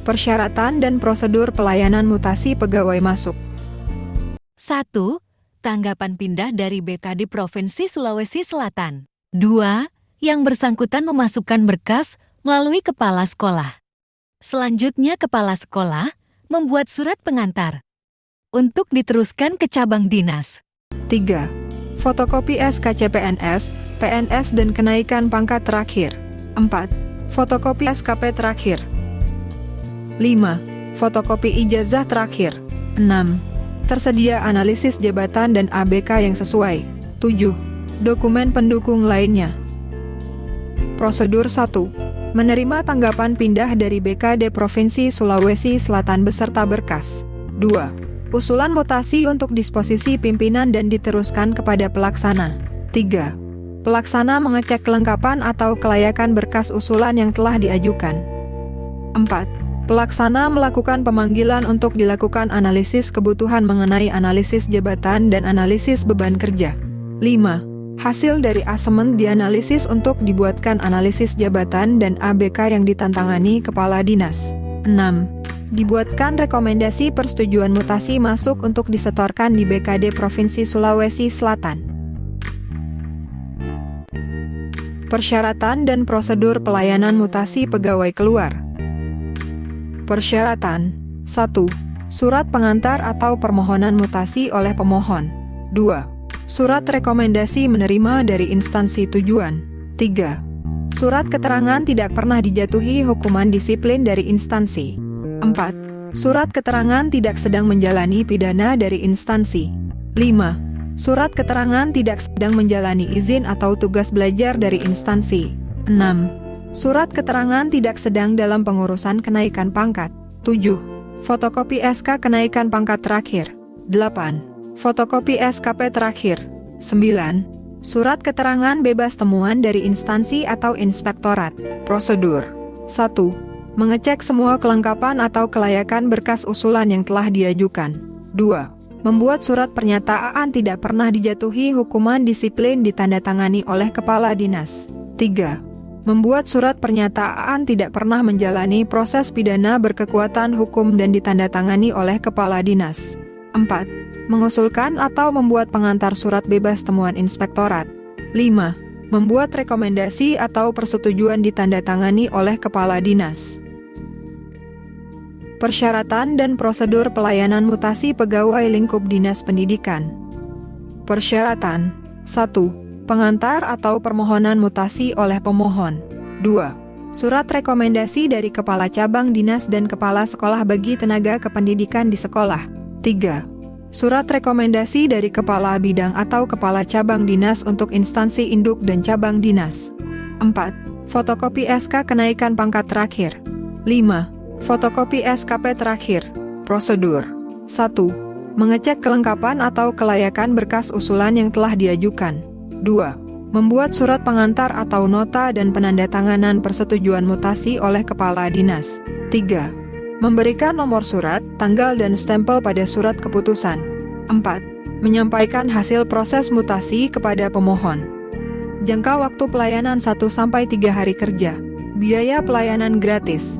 Persyaratan dan prosedur pelayanan mutasi pegawai masuk. 1. Tanggapan pindah dari BKD Provinsi Sulawesi Selatan. 2. Yang bersangkutan memasukkan berkas melalui kepala sekolah. Selanjutnya kepala sekolah membuat surat pengantar untuk diteruskan ke cabang dinas. 3. Fotokopi SKCPNS, PNS dan kenaikan pangkat terakhir. 4. Fotokopi SKP terakhir. 5. Fotokopi ijazah terakhir. 6. Tersedia analisis jabatan dan ABK yang sesuai. 7. Dokumen pendukung lainnya. Prosedur 1. Menerima tanggapan pindah dari BKD Provinsi Sulawesi Selatan beserta berkas. 2. Usulan mutasi untuk disposisi pimpinan dan diteruskan kepada pelaksana. 3. Pelaksana mengecek kelengkapan atau kelayakan berkas usulan yang telah diajukan. 4. Pelaksana melakukan pemanggilan untuk dilakukan analisis kebutuhan mengenai analisis jabatan dan analisis beban kerja. 5. Hasil dari asesmen dianalisis untuk dibuatkan analisis jabatan dan ABK yang ditantangani kepala dinas. 6. Dibuatkan rekomendasi persetujuan mutasi masuk untuk disetorkan di BKD Provinsi Sulawesi Selatan. Persyaratan dan prosedur pelayanan mutasi pegawai keluar. Persyaratan. 1. Surat pengantar atau permohonan mutasi oleh pemohon. 2. Surat rekomendasi menerima dari instansi tujuan. 3. Surat keterangan tidak pernah dijatuhi hukuman disiplin dari instansi. 4. Surat keterangan tidak sedang menjalani pidana dari instansi. 5. Surat keterangan tidak sedang menjalani izin atau tugas belajar dari instansi. 6. Surat keterangan tidak sedang dalam pengurusan kenaikan pangkat. 7. Fotokopi SK kenaikan pangkat terakhir. 8. Fotokopi SKP terakhir. 9. Surat keterangan bebas temuan dari instansi atau inspektorat. Prosedur. 1. Mengecek semua kelengkapan atau kelayakan berkas usulan yang telah diajukan. 2. Membuat surat pernyataan tidak pernah dijatuhi hukuman disiplin ditandatangani oleh kepala dinas. 3. Membuat surat pernyataan tidak pernah menjalani proses pidana berkekuatan hukum dan ditandatangani oleh kepala dinas. 4. Mengusulkan atau membuat pengantar surat bebas temuan inspektorat. 5. Membuat rekomendasi atau persetujuan ditandatangani oleh kepala dinas. Persyaratan dan prosedur pelayanan mutasi pegawai lingkup dinas pendidikan. Persyaratan. 1. Pengantar atau permohonan mutasi oleh pemohon. 2. Surat rekomendasi dari kepala cabang dinas dan kepala sekolah bagi tenaga kependidikan di sekolah. 3. Surat rekomendasi dari kepala bidang atau kepala cabang dinas untuk instansi induk dan cabang dinas. 4. Fotokopi SK kenaikan pangkat terakhir. 5. Fotokopi SKP terakhir. Prosedur. 1. Mengecek kelengkapan atau kelayakan berkas usulan yang telah diajukan. 2. Membuat surat pengantar atau nota dan penandatanganan persetujuan mutasi oleh kepala dinas. 3. Memberikan nomor surat, tanggal dan stempel pada surat keputusan. 4. Menyampaikan hasil proses mutasi kepada pemohon. Jangka waktu pelayanan 1-3 hari kerja. Biaya pelayanan gratis.